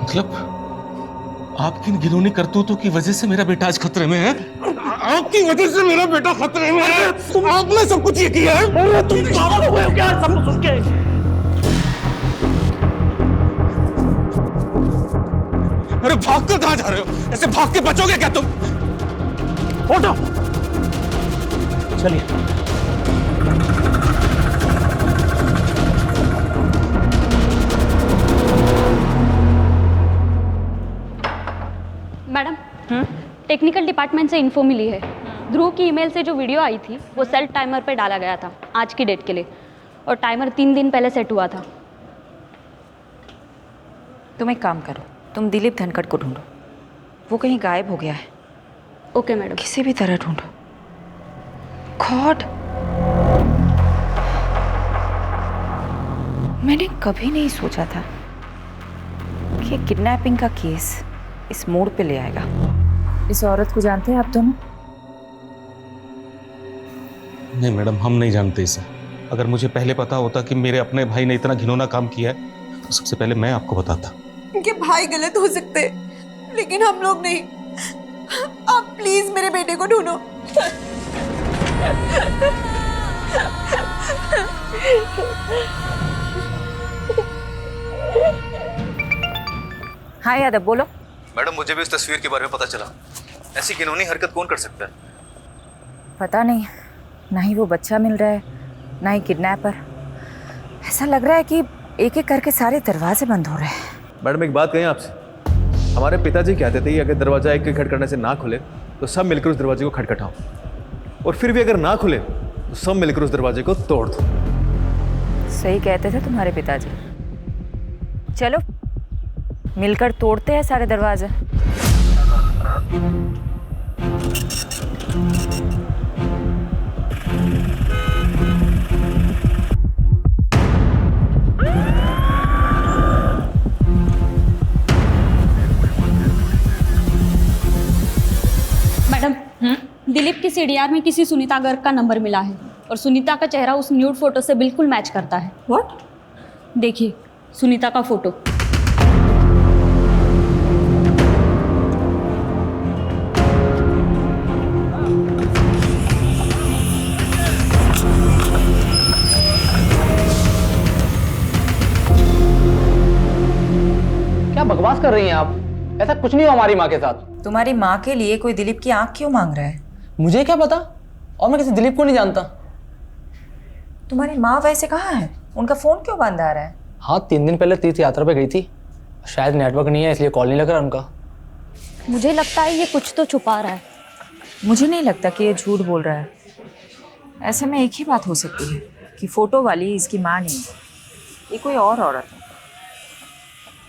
मतलब आपकी इन घिनौनी करतूतों की वजह से मेरा बेटा आज खतरे में है? आपकी वजह से मेरा बेटा खतरे में है? आपने सब कुछ ये किया है? तुम पागल हो गए हो क्या सब कुछ सुन के? अरे भाग कर कहां जा रहे हो? ऐसे भाग के बचोगे क्या तुम? उठो, चलिए। मैडम, टेक्निकल डिपार्टमेंट से इन्फो मिली है। ध्रुव की ईमेल से जो वीडियो आई थी वो सेल्फ टाइमर पे डाला गया था आज की डेट के लिए, और टाइमर 3 दिन पहले सेट हुआ था। तुम एक काम करो, तुम दिलीप धनखड़ को ढूंढो, वो कहीं गायब हो गया है। Okay madam. किसी भी तरह ढूंढो। गॉड, मैंने कभी नहीं सोचा था कि किडनैपिंग का केस इस मोड़ पे ले आएगा। इस औरत को जानते हैं आप दोनों? नहीं मैडम, हम नहीं जानते इसे। अगर मुझे पहले पता होता कि मेरे अपने भाई ने इतना घिनौना काम किया है तो सबसे पहले मैं आपको बताता। उनके भाई गलत हो सकते, लेकिन हम लोग नहीं। आप प्लीज मेरे बेटे को ढूंढो। हाँ यादव, बोलो। मैडम, मुझे भी उस तस्वीर के बारे में पता चला। ऐसी घिनौनी हरकत कौन कर सकता है? पता नहीं, ना ही वो बच्चा मिल रहा है, ना ही किडनैपर। ऐसा लग रहा है कि एक एक करके सारे दरवाजे बंद हो रहे हैं। मैडम, एक बात कहें आपसे। हमारे पिताजी कहते थे कि अगर दरवाजा एक एक खटखटाने से ना खुले तो सब मिलकर उस दरवाजे को खटखटाओ, और फिर भी अगर ना खुले तो सब मिलकर उस दरवाजे को तोड़ दो। सही कहते थे तुम्हारे पिताजी। चलो मिलकर तोड़ते हैं सारे दरवाजे। मैडम, दिलीप की सीडीआर में किसी सुनीता गर्ग का नंबर मिला है, और सुनीता का चेहरा उस न्यूड फोटो से बिल्कुल मैच करता है। व्हाट? देखिए सुनीता का फोटो। क्या बकवास कर रही हैं आप? ऐसा कुछ नहीं हुआ हमारी माँ के साथ। तुम्हारी माँ के लिए कोई दिलीप की आंख क्यों मांग रहा है? मुझे क्या पता, और मैं किसी दिलीप को नहीं जानता। तुम्हारी माँ वैसे कहाँ है? उनका फोन क्यों बंद आ रहा है? हाँ, 3 दिन पहले तीर्थ यात्रा पे गई थी, शायद नेटवर्क नहीं है इसलिए कॉल नहीं लग रहा उनका। मुझे लगता है ये कुछ तो छुपा रहा है। मुझे नहीं लगता कि ये झूठ बोल रहा है। ऐसे में एक ही बात हो सकती है कि फोटो वाली इसकी माँ नहीं है, ये कोई और औरत है।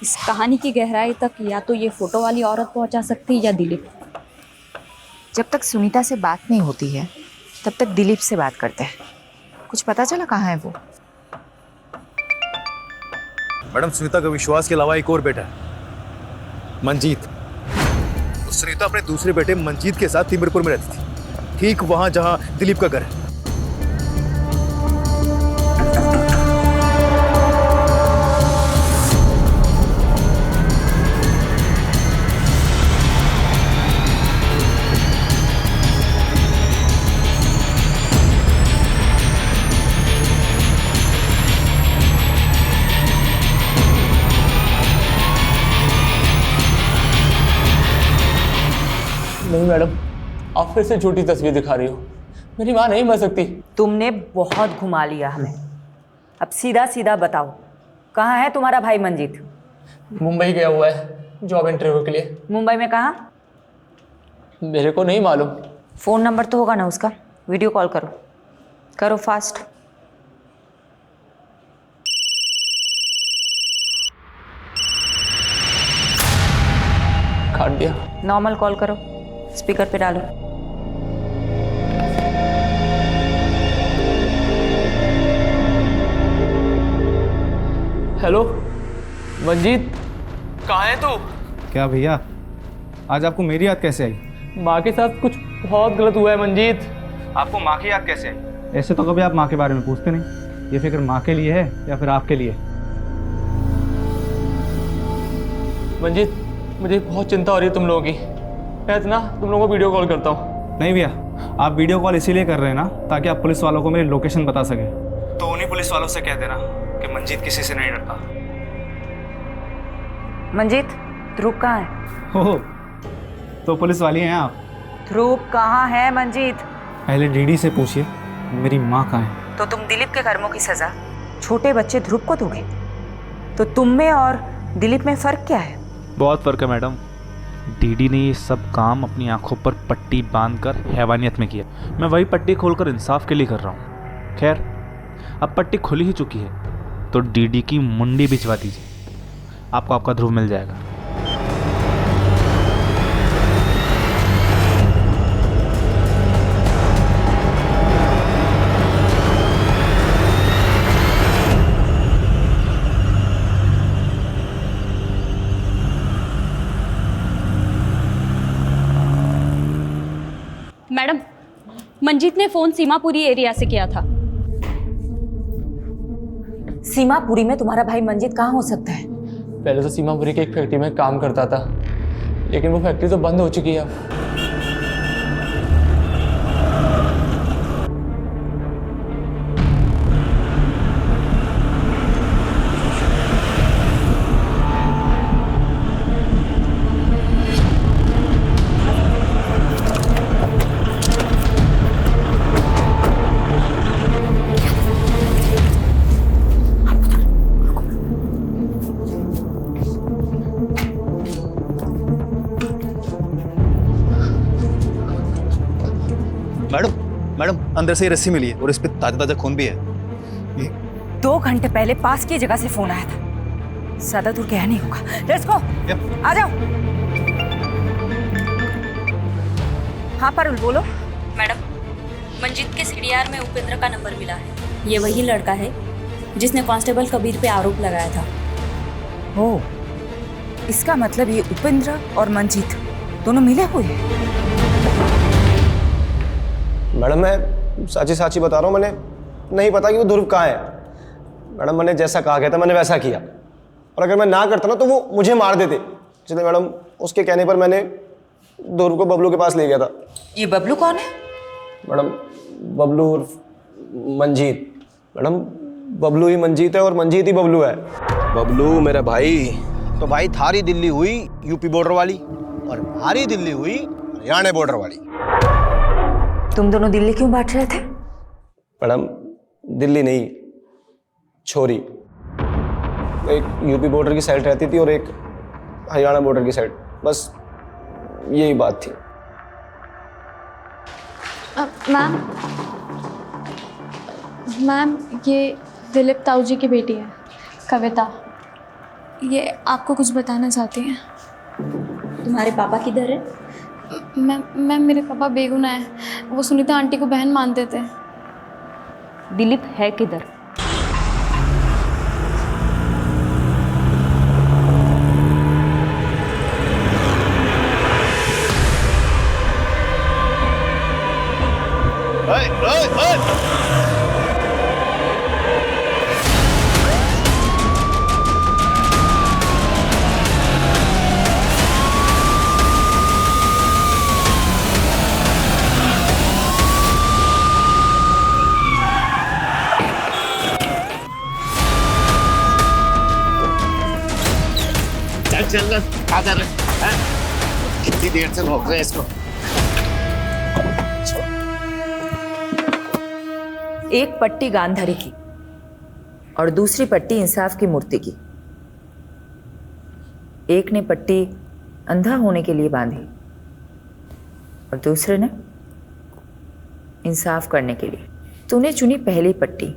इस कहानी की गहराई तक या तो ये फोटो वाली औरत पहुंचा सकती है या दिलीप। जब तक सुनीता से बात नहीं होती है तब तक दिलीप से बात करते हैं। कुछ पता चला कहाँ है वो? मैडम, सुनीता का विश्वास के अलावा एक और बेटा है, मंजीत। सुनीता अपने दूसरे बेटे मंजीत के साथ तिमरपुर में रहती थी, ठीक वहां जहां दिलीप का घर है। नहीं मैडम, आप फिर से झूठी तस्वीर दिखा रही हो। मेरी माँ नहीं मर सकती। तुमने बहुत घुमा लिया हमें। अब सीधा सीधा बताओ, कहाँ है तुम्हारा भाई मंजीत? मुंबई गया हुआ है जॉब इंटरव्यू के लिए। मुंबई में कहाँ? मेरे को नहीं मालूम। फ़ोन नंबर तो होगा ना उसका? वीडियो कॉल करो, करो फास्ट। काट दिया। नॉर्मल कॉल करो, स्पीकर पे डालो। हेलो मंजीत, कहाँ है तू? क्या भैया, आज आपको मेरी याद कैसे आई? माँ के साथ कुछ बहुत गलत हुआ है मंजीत। आपको माँ की याद कैसे आई? ऐसे तो कभी आप माँ के बारे में पूछते नहीं। ये फिक्र माँ के लिए है या फिर आपके लिए? मंजीत, मुझे बहुत चिंता हो रही है तुम लोगों की। मैं ना तुम लोगों को वीडियो कॉल करता हूँ। नहीं भैया, आप वीडियो कॉल इसीलिए कर रहे हैं ना ताकि आप पुलिस वालों को मेरी लोकेशन बता सकें। तो उन्हीं पुलिस वालों से कह देना कि मंजीत किसी से नहीं डरता। मंजीत, ध्रुव कहाँ है? हो तो पुलिस वाली हैं आप? ध्रुव कहाँ है मंजीत? पहले डीडी से पूछिए मेरी माँ कहाँ है। तो तुम दिलीप के कर्मों की सजा छोटे बच्चे ध्रुव को दोगे? तो तुम में और दिलीप में फर्क क्या है? बहुत फर्क है मैडम। डीडी ने ये सब काम अपनी आंखों पर पट्टी बांधकर हैवानियत में किया। मैं वही पट्टी खोलकर इंसाफ के लिए कर रहा हूँ। खैर, अब पट्टी खुली ही चुकी है तो डीडी की मुंडी भिजवा दीजिए, आपको आपका ध्रुव मिल जाएगा। मैडम, मंजीत ने फोन सीमापुरी एरिया से किया था। सीमापुरी में तुम्हारा भाई मंजीत कहाँ हो सकता है? पहले तो सीमापुरी के एक फैक्ट्री में काम करता था, लेकिन वो फैक्ट्री तो बंद हो चुकी है अब। मैडम अंदर से ये रस्सी मिली है और इस पे ताजा ताजा खून भी है। 2 घंटे पहले पास की जगह से फोन आया था। ज्यादा दूर गया नहीं होगा। लेट्स गो, आ जाओ। हाँ पारुल, बोलो। मैडम, मंजीत के सीडीआर में उपेंद्र का नंबर मिला है। ये वही लड़का है जिसने कांस्टेबल कबीर पे आरोप लगाया था। ओह, इसका मतलब ये उपेंद्र और मंजीत दोनों मिले हुए हैं। मैडम, मैं साची साची बता रहा हूँ, मैंने नहीं पता कि वो ध्रुव कहाँ है। मैडम, मैंने जैसा कहा गया था मैंने वैसा किया, और अगर मैं ना करता ना तो वो मुझे मार देते। इसलिए मैडम उसके कहने पर मैंने ध्रुव को बबलू के पास ले गया था। ये बबलू कौन है? मैडम, बबलू उर्फ मंजीत। मैडम, बबलू ही मंजीत है और मंजीत ही बबलू है। बबलू मेरा भाई, तो भाई थारी दिल्ली हुई यूपी बॉर्डर वाली और हमारी दिल्ली हुई हरियाणा बॉर्डर वाली। तुम दोनों दिल्ली क्यों बांट रहे थे? मैडम, दिल्ली नहीं, छोरी। एक यूपी बॉर्डर की साइड रहती थी और एक हरियाणा बॉर्डर की साइड, बस यही बात थी। मैम, ये दिलीप ताऊ जी की बेटी है, कविता। ये आपको कुछ बताना चाहती हैं। तुम्हारे पापा किधर है? मैम, मेरे पापा बेगुनाह है। वो सुनीता आंटी को बहन मानते थे। दिलीप है किधर? चल क्या कर रहे हैं? कितनी देर से रोक रहे हैं इसको? एक पट्टी गांधारी की और दूसरी पट्टी इंसाफ की मूर्ति की। एक ने पट्टी अंधा होने के लिए बांधी और दूसरे ने इंसाफ करने के लिए। तूने चुनी पहली पट्टी।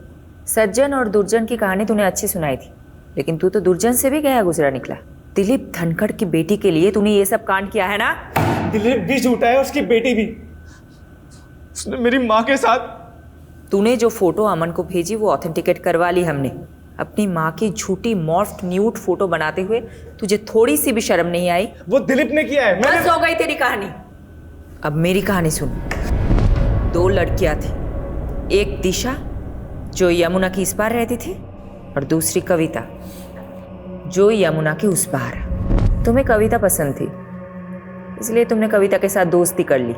सज्जन और दुर्जन की कहानी तूने अच्छी सुनाई थी, लेकिन तू तो दुर्जन से भी गया गुजरा निकला। दिलीप धनखड़ की बेटी के लिए तूने ये सब कांड किया है ना? दिलीप भी झूठा है, उसकी बेटी भी। उसने मेरी माँ के साथ। तूने जो फोटो अमन को भेजी वो ऑथेंटिकेट करवा ली हमने। अपनी माँ की झूठी मॉर्फ्ड न्यूड फोटो बनाते हुए तुझे थोड़ी सी भी शर्म नहीं आई? वो दिलीप ने किया है। बस हो गई तेरी कहानी। अब मेरी कहानी सुन। 2 लड़कियां थी, एक दिशा जो यमुना की इस पार रहती थी और दूसरी कविता जो यमुना के उस पार। तुम्हें कविता पसंद थी इसलिए तुमने कविता के साथ दोस्ती कर ली,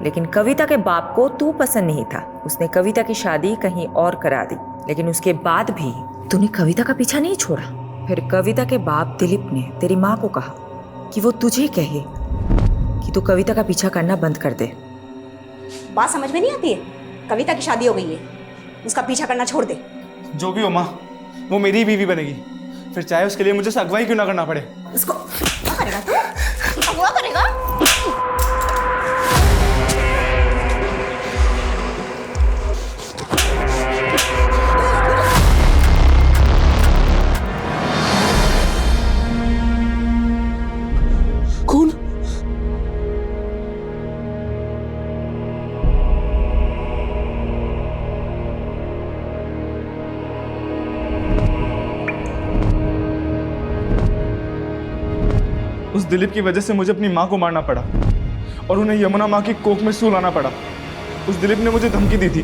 लेकिन कविता के बाप को तू पसंद नहीं था। उसने कविता की शादी कहीं और करा दी, लेकिन उसके बाद भी तूने कविता का पीछा नहीं छोड़ा। फिर कविता के बाप दिलीप ने तेरी माँ को कहा कि वो तुझे कहे कि तू कविता का पीछा करना बंद कर दे। बात समझ में नहीं आती है? कविता की शादी हो गई है, उसका पीछा करना छोड़ दे। जो भी हो माँ, वो मेरी ही बीवी बनेगी, फिर चाहे उसके लिए मुझे अगुवाई क्यों ना करना पड़े। उसको क्या करेगा तू? अगवा करेगा? कौन? उस दिलीप की वजह से मुझे अपनी माँ को मारना पड़ा और उन्हें यमुना माँ की कोख में सुलाना पड़ा। उस दिलीप ने मुझे धमकी दी थी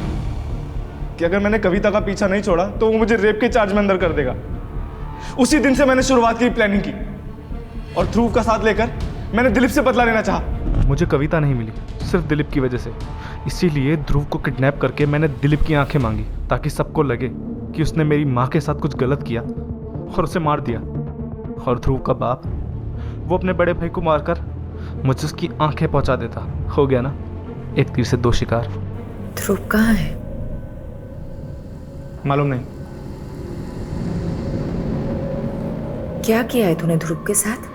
कि अगर मैंने कविता का पीछा नहीं छोड़ा तो वो मुझे रेप के चार्ज में अंदर कर देगा। उसी दिन से मैंने शुरुआत की, प्लानिंग की और ध्रुव का साथ लेकर मैंने दिलीप से बदला लेना चाहा। मुझे कविता नहीं मिली सिर्फ दिलीप की वजह से, इसीलिए ध्रुव को किडनैप करके मैंने दिलीप की आंखें मांगी ताकि सबको लगे कि उसने मेरी माँ के साथ कुछ गलत किया और उसे मार दिया। और ध्रुव का बाप वो अपने बड़े भाई को मारकर मुझे उसकी आंखें पहुंचा देता। हो गया ना, एक तीर से 2 शिकार। ध्रुव कहाँ है? मालूम नहीं। क्या किया है तूने ध्रुव के साथ?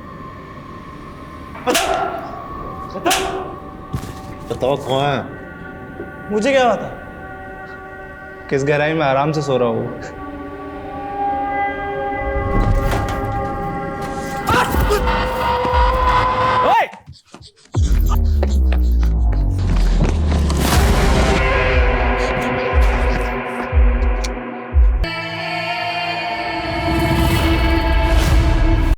बताओ कौन है? मुझे क्या पता? किस गहराई में आराम से सो रहा हूँ।